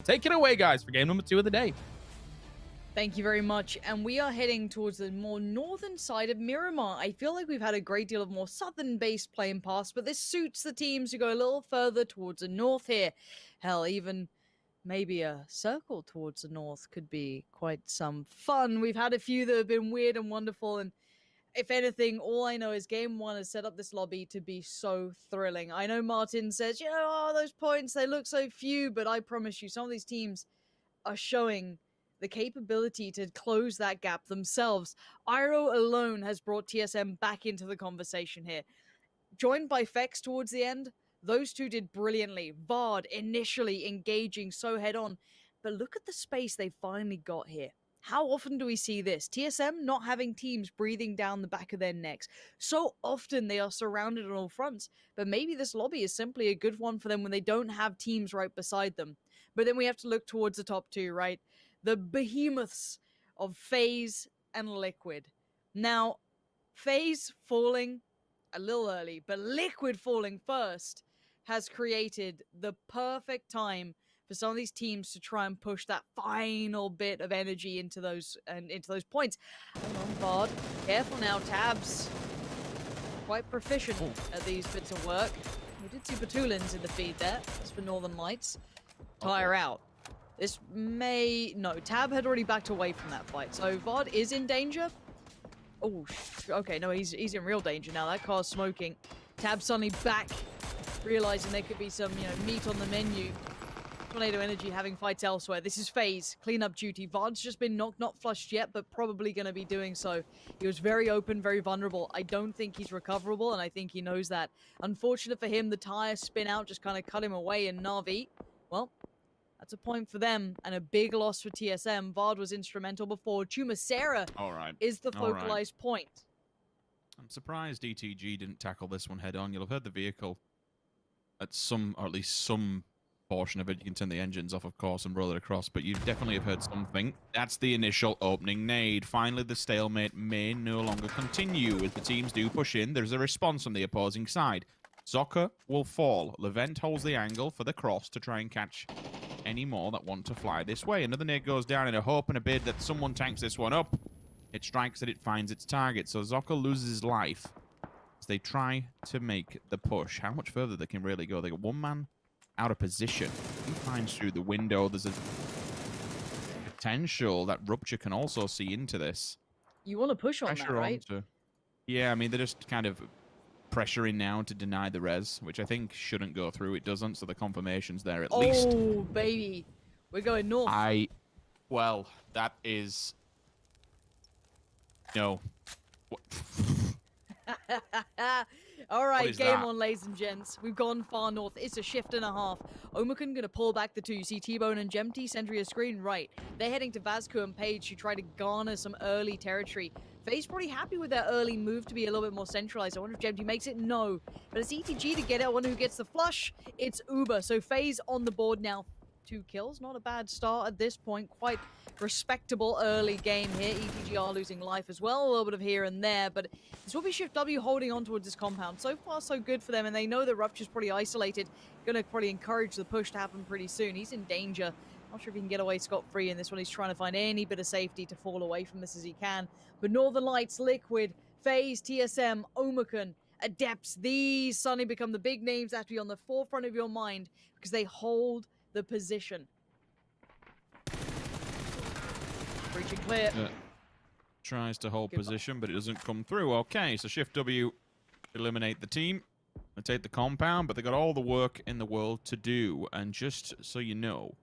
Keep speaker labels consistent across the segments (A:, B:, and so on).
A: Take it away, guys, for game number 2 of the day.
B: Thank you very much. And we are heading towards the more northern side of Miramar. I feel like we've had a great deal of more southern-based play in past, but this suits the teams to go a little further towards the north here. Hell, even maybe a circle towards the north could be quite some fun. We've had a few that have been weird and wonderful, and if anything, all I know is Game 1 has set up this lobby to be so thrilling. I know Martin says, those points, they look so few, but I promise you, some of these teams are showing the capability to close that gap themselves. Iro alone has brought TSM back into the conversation here. Joined by Fex towards the end, those two did brilliantly. Vard initially engaging so head-on, but look at the space they finally got here. How often do we see this? TSM not having teams breathing down the back of their necks. So often they are surrounded on all fronts, but maybe this lobby is simply a good one for them when they don't have teams right beside them. But then we have to look towards the top two, right? The behemoths of FaZe and Liquid. Now, FaZe falling a little early, but Liquid falling first has created the perfect time for some of these teams to try and push that final bit of energy into those points. Hold on, Vard. Careful now, Tabs. Quite proficient at these bits of work. We did see Batulins in the feed there. That's for Northern Lights. Tire out. This may... No, Tab had already backed away from that fight. So Vard is in danger. Oh, okay, no, he's in real danger now. That car's smoking. Tab suddenly back, realizing there could be some, meat on the menu. Tornado Energy having fights elsewhere. This is FaZe. Cleanup duty. Vard's just been knocked, not flushed yet, but probably going to be doing so. He was very open, very vulnerable. I don't think he's recoverable, and I think he knows that. Unfortunate for him, the tire spin out just kind of cut him away, and Na'Vi, well, that's a point for them, and a big loss for TSM. Vard was instrumental before. Chumacera is the focalized point.
C: I'm surprised ETG didn't tackle this one head on. You'll have heard the vehicle at some, or at least some portion of it. You can turn the engines off, of course, and roll it across, but you definitely have heard something. That's the initial opening nade. Finally, the stalemate may no longer continue. As the teams do push in, there's a response from the opposing side. Zocker will fall. Levent holds the angle for the cross to try and catch any more that want to fly this way. Another nade goes down in a hope and a bid that someone tanks this one up. It strikes and it finds its target, so Zocker loses his life as they try to make the push. How much further they can really go? They got one man out of position. He finds through the window. There's a potential that Rupture can also see into this.
B: You want to push on that, right?
C: Yeah, I mean, they're just kind of pressuring now to deny the res, which I think shouldn't go through. It doesn't, so the confirmation's there at least.
B: Oh, baby. We're going north.
C: Well, that is... No. What?
B: All right, game on, ladies and gents. We've gone far north. It's a shift and a half. Omicron going to pull back the two. You see T-Bone and Gemty, Sentry a screen right. They're heading to Vasco and Page to try to garner some early territory. FaZe pretty happy with their early move to be a little bit more centralized. I wonder if Gemty makes it. No. But it's ETG to get it. I wonder who gets the flush. It's Uber. So FaZe on the board now. 2 kills. Not a bad start at this point. Quite respectable early game here. ETG are losing life as well. A little bit of here and there. But this will be Shift W holding on towards this compound. So far, so good for them. And they know that Rupture's pretty isolated. Going to probably encourage the push to happen pretty soon. He's in danger. Not sure if he can get away scot-free in this one. He's trying to find any bit of safety to fall away from this as he can. But Northern Lights, Liquid, FaZe, TSM, Omicron, Adepts, these suddenly become the big names that have to be on the forefront of your mind because they hold the position. Breaching clear.
C: Tries to hold position, but it doesn't come through. Okay, so Shift W eliminate the team and take the compound, but they got all the work in the world to do. And just so you know,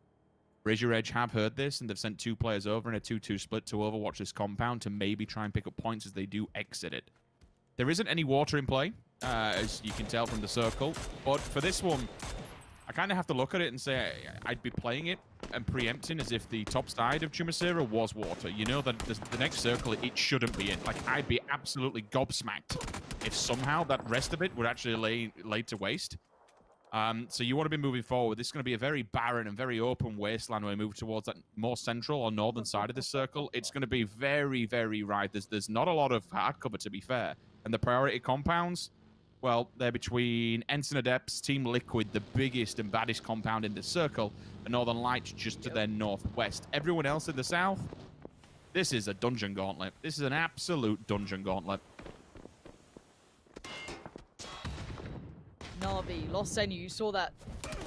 C: Razor Edge have heard this, and they've sent 2 players over in a 2-2 split to overwatch this compound to maybe try and pick up points as they do exit it. There isn't any water in play, as you can tell from the circle, but for this one, I kind of have to look at it and say I'd be playing it and preempting as if the top side of Chumacera was water. You know that the next circle, it shouldn't be in. Like, I'd be absolutely gobsmacked if somehow that rest of it would actually lay to waste. So you want to be moving forward. This is going to be a very barren and very open wasteland when we move towards that more central or northern side of this circle. It's going to be very, very right. There's not a lot of hard cover, to be fair. And the priority compounds, Well, they're between Ensign Adepts, Team Liquid, the biggest and baddest compound in the circle, and Northern Lights just to their northwest. Everyone else in the south, this is a dungeon gauntlet. This is an absolute dungeon gauntlet.
B: Na'Vi, Lost Senu, you saw that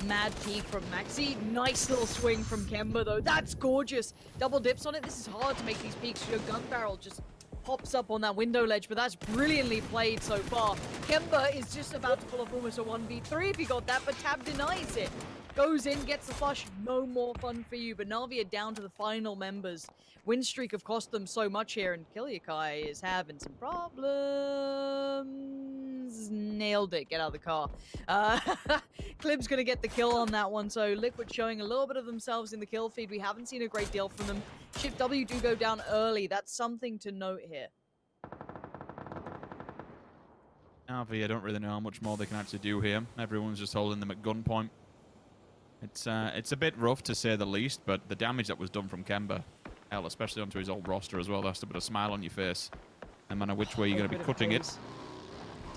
B: mad peek from Maxi. Nice little swing from Kemba, though. That's gorgeous. Double dips on it. This is hard to make these peeks. Your gun barrel just pops up on that window ledge, but that's brilliantly played so far. Kemba is just about to pull off almost a 1v3 if he got that, but Tab denies it. Goes in, gets the flush. No more fun for you, but Na'Vi are down to the final members. Win streak have cost them so much here, and Kilyakai is having some problems. Nailed it. Get out of the car. Clib's going to get the kill on that one, so Liquid showing a little bit of themselves in the kill feed. We haven't seen a great deal from them. Ship W do go down early. That's something to note here.
C: Na'Vi, I don't really know how much more they can actually do here. Everyone's just holding them at gunpoint. It's a bit rough to say the least, but the damage that was done from Kemba, hell, especially onto his old roster as well, that's to put a smile on your face. No matter which way you're going to be cutting it.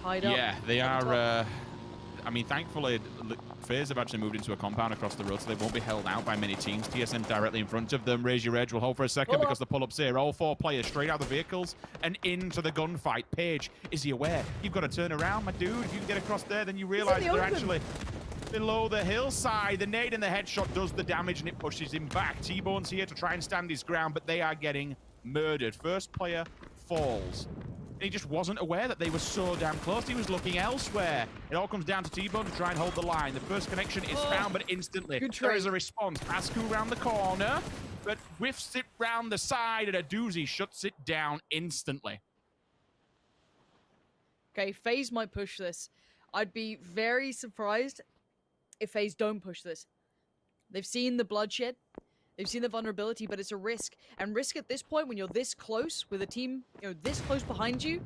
B: Tied up.
C: Yeah, they are. I mean, thankfully, FaZe have actually moved into a compound across the road, so they won't be held out by many teams. TSM directly in front of them. Raise your edge. We'll hold for a second because the pull-ups here. All 4 players straight out of the vehicles and into the gunfight. Paige, is he aware? You've got to turn around, my dude. If you can get across there, then you realize they're actually below the hillside. The nade and the headshot does the damage, and it pushes him back. T-Bone's here to try and stand his ground, but they are getting murdered. First player falls. He just wasn't aware that they were so damn close. He was looking elsewhere. It all comes down to T-Bone to try and hold the line. The first connection is found, but instantly there is a response. Pascu round the corner, but whiffs it round the side, and a doozy shuts it down instantly.
B: Okay, FaZe might push this. I'd be very surprised if FaZe don't push this. They've seen the bloodshed. They've seen the vulnerability, but it's a risk. And risk at this point, when you're this close with a team, this close behind you,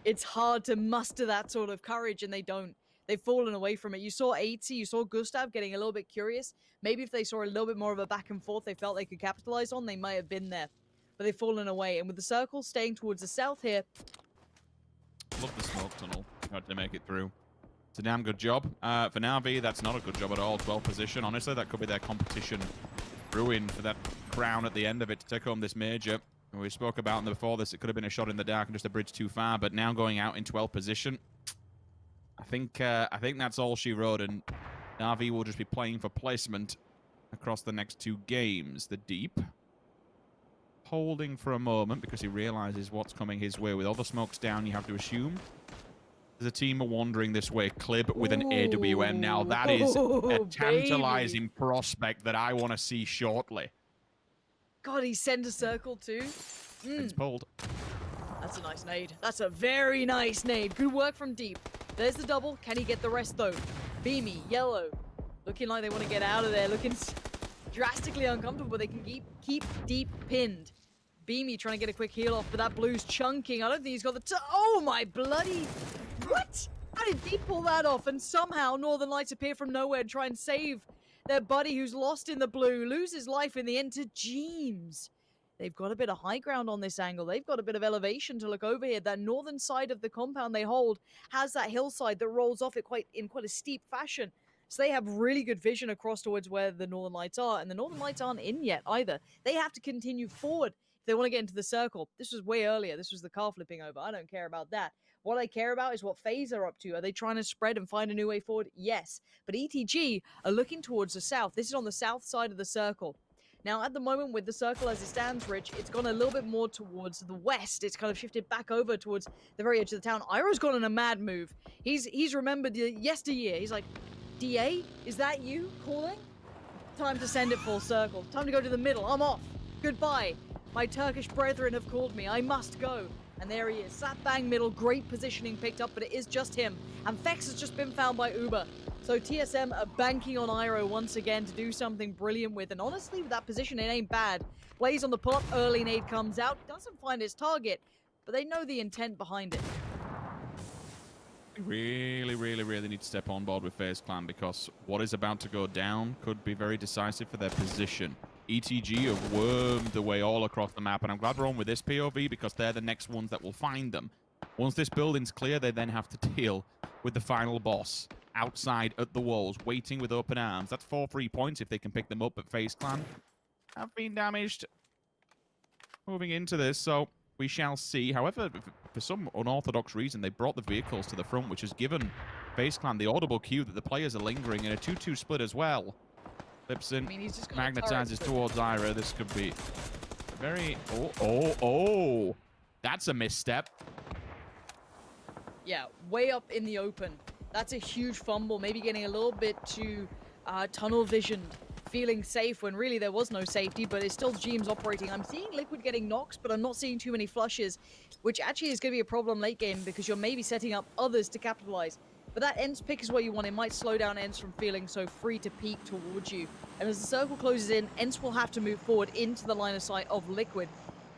B: it's hard to muster that sort of courage, and they don't. They've fallen away from it. You saw 80, you saw Gustav getting a little bit curious. Maybe if they saw a little bit more of a back and forth they felt they could capitalize on, they might have been there. But they've fallen away. And with the circle staying towards the south here.
C: Love the smoke tunnel. Hard to make it through. It's a damn good job. For Na'Vi, that's not a good job at all. 12th position. Honestly, that could be their competition ruin for that crown at the end of it to take home this major. And we spoke about in before this, it could have been a shot in the dark and just a bridge too far, but now going out in 12th position, I think that's all she wrote, and Na'Vi will just be playing for placement across the next 2 games. The Deep holding for a moment because he realizes what's coming his way. With all the smokes down, you have to assume there's a team wandering this way. Clib with an AWM. Now that is a tantalizing prospect that I want to see shortly.
B: God, he sent a circle too.
C: It's pulled.
B: That's a nice nade. That's a very nice nade. Good work from Deep. There's the double. Can he get the rest though? Beamy, yellow. Looking like they want to get out of there. Looking drastically uncomfortable, but they can keep Deep pinned. Beamy trying to get a quick heal off, but that blue's chunking. I don't think he's got the oh my bloody... What? How did Deep pull that off? And somehow Northern Lights appear from nowhere and try and save their buddy who's lost in the blue, loses life in the end to Jeems. They've got a bit of high ground on this angle. They've got a bit of elevation to look over here. That northern side of the compound they hold has that hillside that rolls off it in quite a steep fashion. So they have really good vision across towards where the Northern Lights are, and the Northern Lights aren't in yet either. They have to continue forward if they want to get into the circle. This was way earlier. This was the car flipping over. I don't care about that. What I care about is what FaZe are up to. Are they trying to spread and find a new way forward? Yes. But ETG are looking towards the south. This is on the south side of the circle. Now, at the moment, with the circle as it stands, Rich, it's gone a little bit more towards the west. It's kind of shifted back over towards the very edge of the town. Iroh's gone on a mad move. He's remembered yesteryear. He's like, DA, is that you calling? Time to send it full circle. Time to go to the middle. I'm off. Goodbye. My Turkish brethren have called me. I must go. And there he is. Slap bang middle. Great positioning picked up, but it is just him. And Fex has just been found by Uber. So TSM are banking on Iroh once again to do something brilliant with. And honestly, with that position, it ain't bad. Blaze on the pull-up. Early nade comes out. Doesn't find his target, but they know the intent behind it.
C: Really need to step on board with FaZe Clan, because what is about to go down could be very decisive for their position. ETG have wormed their way all across the map, and I'm glad we're on with this POV because they're the next ones that will find them. Once this building's clear, they then have to deal with the final boss outside at the walls, waiting with open arms. That's 4 free points if they can pick them up, but FaZe Clan have been damaged moving into this, so we shall see. However, for some unorthodox reason, they brought the vehicles to the front, which has given FaZe Clan the audible cue that the players are lingering in a 2-2 split as well. Lipson magnetizes towards Ira. This could be very... Oh! That's a misstep.
B: Yeah, way up in the open. That's a huge fumble, maybe getting a little bit too tunnel visioned, feeling safe when really there was no safety, but it's still Jeems operating. I'm seeing Liquid getting knocks, but I'm not seeing too many flushes, which actually is going to be a problem late game because you're maybe setting up others to capitalize. But that Ents pick is what you want. It might slow down Ents from feeling so free to peek towards you. And as the circle closes in, Ents will have to move forward into the line of sight of Liquid.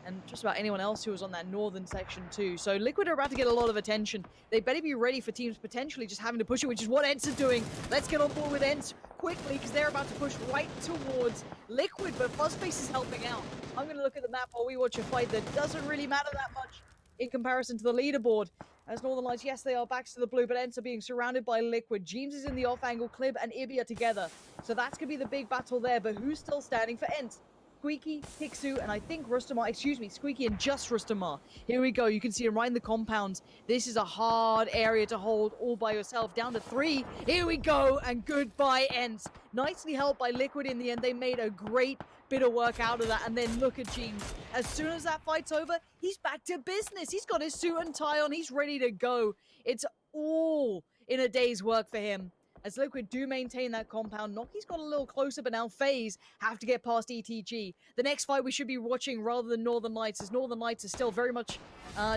B: And just about anyone else who was on that northern section too. So Liquid are about to get a lot of attention. They better be ready for teams potentially just having to push it, which is what Ents are doing. Let's get on board with Ents quickly because they're about to push right towards Liquid, but Fuzzface is helping out. I'm going to look at the map while we watch a fight that doesn't really matter that much in comparison to the leaderboard. As Northern Lights, yes, they are backs to the blue, but Ents are being surrounded by Liquid. Jeems is in the off angle, Clib and Ibby are together. So that's going to be the big battle there, but who's still standing for Ents? Squeaky, Pixu, and I think Rustamar, excuse me, Squeaky and just Rustamar. Here we go, you can see him right in the compounds. This is a hard area to hold all by yourself. Down to 3, here we go, and goodbye Ents. Nicely helped by Liquid in the end. They made a great bit of work out of that, and then look at Jeems. As soon as that fight's over, he's back to business. He's got his suit and tie on, he's ready to go. It's all in a day's work for him. As Liquid do maintain that compound, Noki's got a little closer, but now FaZe have to get past ETG. The next fight we should be watching rather than Northern Lights, as Northern Lights is still very much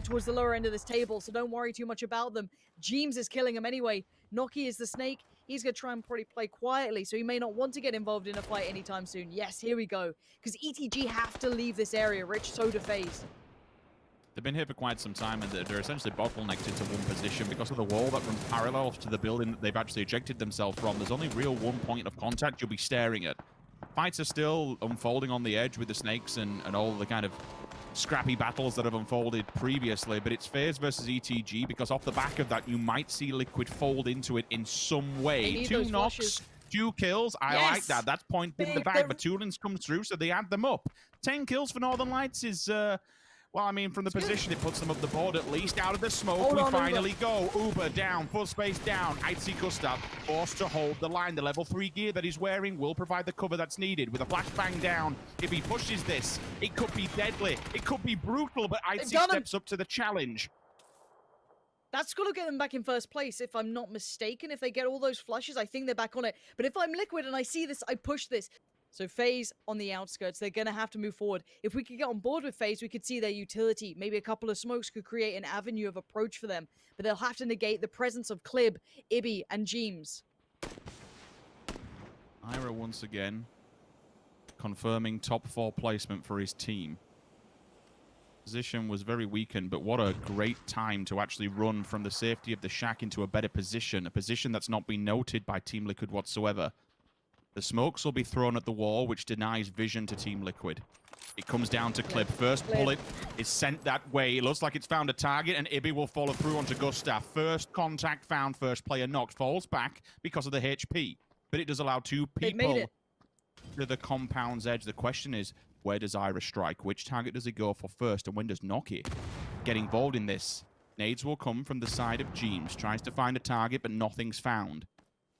B: towards the lower end of this table, so don't worry too much about them. Jeems is killing him anyway. Noki is the snake. He's going to try and probably play quietly, so he may not want to get involved in a fight anytime soon. Yes, here we go. Because ETG have to leave this area, Rich, so do FaZe.
C: They've been here for quite some time, and they're essentially bottlenecked into one position because of the wall that runs parallel to the building that they've actually ejected themselves from. There's only real one point of contact you'll be staring at. Fights are still unfolding on the edge with the snakes and all the kind of scrappy battles that have unfolded previously, but it's FaZe versus ETG because off the back of that, you might see Liquid fold into it in some way. 2 knocks, flushes. 2 kills. I like that. That's point in the bag, but Toolings comes through, so they add them up. 10 kills for Northern Lights is... well, I mean, from the position, it puts them up the board at least. Out of the smoke, we finally go. Uber down, Fuzzface down. I'd see Gustav forced to hold the line. The level 3 gear that he's wearing will provide the cover that's needed. With a flashbang down, if he pushes this, it could be deadly. It could be brutal, but I'd see steps up to the challenge.
B: That's going to get them back in first place, if I'm not mistaken. If they get all those flushes, I think they're back on it. But if I'm Liquid and I see this, I push this. So FaZe on the outskirts, they're going to have to move forward. If we could get on board with FaZe, we could see their utility. Maybe a couple of smokes could create an avenue of approach for them. But they'll have to negate the presence of Clib, Ibby, and Jeems.
C: Ira once again confirming top 4 placement for his team. Position was very weakened, but what a great time to actually run from the safety of the shack into a better position. A position that's not been noted by Team Liquid whatsoever. The smokes will be thrown at the wall, which denies vision to Team Liquid. It comes down to Clip. First bullet is sent that way. It looks like it's found a target, and Ibby will follow through onto Gustav. First contact found, first player knocked. Falls back because of the HP. But it does allow 2 people to the compound's edge. The question is, where does Ira strike? Which target does he go for first, and when does Noki get involved in this? Nades will come from the side of Jeems. Tries to find a target, but nothing's found.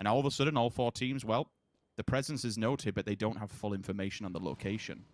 C: And all of a sudden, all 4 teams, well, the presence is noted, but they don't have full information on the location.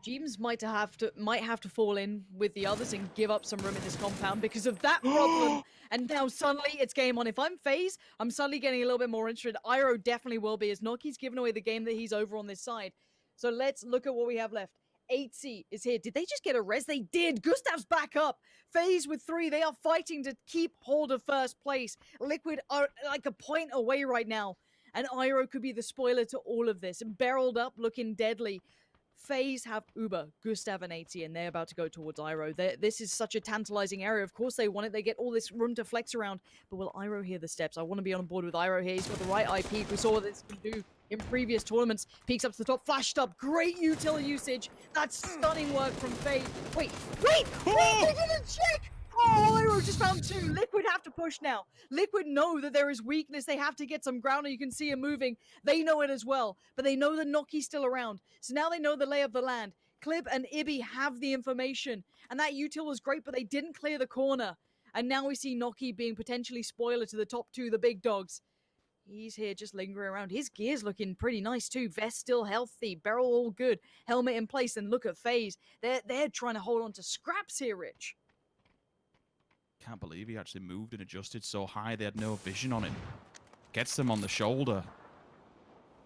B: Jeems might have to fall in with the others and give up some room in this compound because of that problem. And now suddenly it's game on. If I'm FaZe, I'm suddenly getting a little bit more interested. Iro definitely will be, as Noki's given away the game that he's over on this side. So let's look at what we have left. 8C is here. Did they just get a res? They did. Gustav's back up. FaZe with 3. They are fighting to keep hold of first place. Liquid are like a point away right now. And Iro could be the spoiler to all of this. Barreled up, looking deadly. FaZe have Uber, Gustav, and 8C, and they're about to go towards Iro. This is such a tantalizing area. Of course they want it. They get all this room to flex around. But will Iro hear the steps? I want to be on board with Iro here. He's got the right eye peek. We saw what this can do in previous tournaments. Peeks up to the top, flashed up. Great util usage. That's stunning work from FaZe. Wait! They didn't check! Oh, Aero just found 2. Liquid have to push now. Liquid know that there is weakness. They have to get some ground, and you can see him moving. They know it as well, but they know that Noki's still around. So now they know the lay of the land. Clib and Ibby have the information, and that util was great, but they didn't clear the corner. And now we see Noki being potentially spoiler to the top 2, the big dogs. He's here just lingering around. His gear's looking pretty nice too. Vest still healthy. Barrel all good. Helmet in place. And look at FaZe. They're trying to hold on to scraps here, Rich.
C: Can't believe he actually moved and adjusted so high they had no vision on him. Gets them on the shoulder.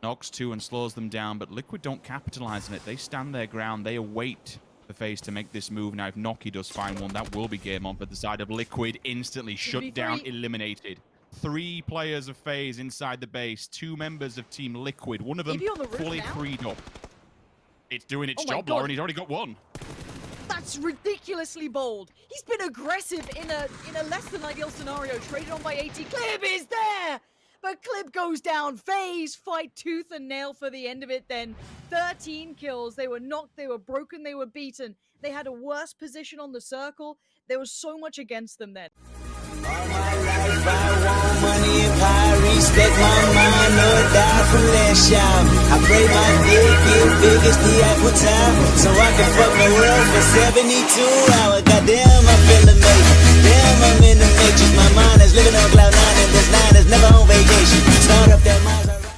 C: Knocks 2 and slows them down, but Liquid don't capitalize on it. They stand their ground. They await the FaZe to make this move. Now, if Noki does find one, that will be game on for the side of Liquid. Instantly shut down, eliminated. 3 players of FaZe inside the base. 2 members of Team Liquid. One of them fully freed up. It's doing its job, Lauren. He's already got 1.
B: That's ridiculously bold. He's been aggressive in a less than ideal scenario. Traded on by AT. Clib is there! But Clib goes down. FaZe fight tooth and nail for the end of it then. 13 kills. They were knocked, they were broken, they were beaten. They had a worse position on the circle. There was so much against them then.
D: All my life I want money and power, respect my mind, no die from last shot. I pray my dick get big as the Apple Town, so I can fuck the world for 72 hours. Goddamn.